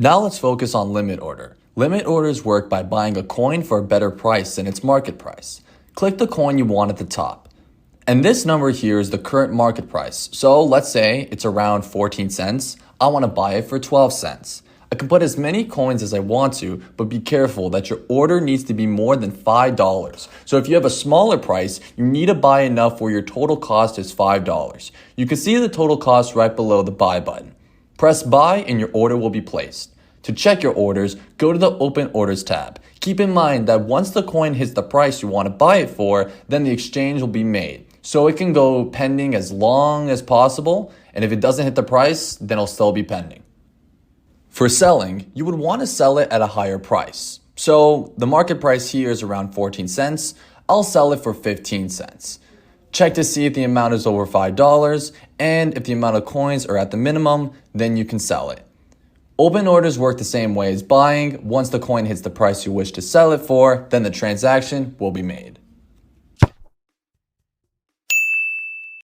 Now let's focus on limit order. Limit orders work by buying a coin for a better price than its market price. Click the coin you want at the top. And this number here is the current market price. So let's say it's around 14 cents. I want to buy it for 12 cents. I can put as many coins as I want to, but be careful that your order needs to be more than $5. So if you have a smaller price, you need to buy enough where your total cost is $5. You can see the total cost right below the buy button. Press buy and your order will be placed. To check your orders, go to the Open Orders tab. Keep in mind that once the coin hits the price you want to buy it for, then the exchange will be made. So it can go pending as long as possible, and if it doesn't hit the price, then it'll still be pending. For selling, you would want to sell it at a higher price. So the market price here is around 14 cents. I'll sell it for 15 cents. Check to see if the amount is over $5, and if the amount of coins are at the minimum, then you can sell it. Open orders work the same way as buying. Once the coin hits the price you wish to sell it for, then the transaction will be made.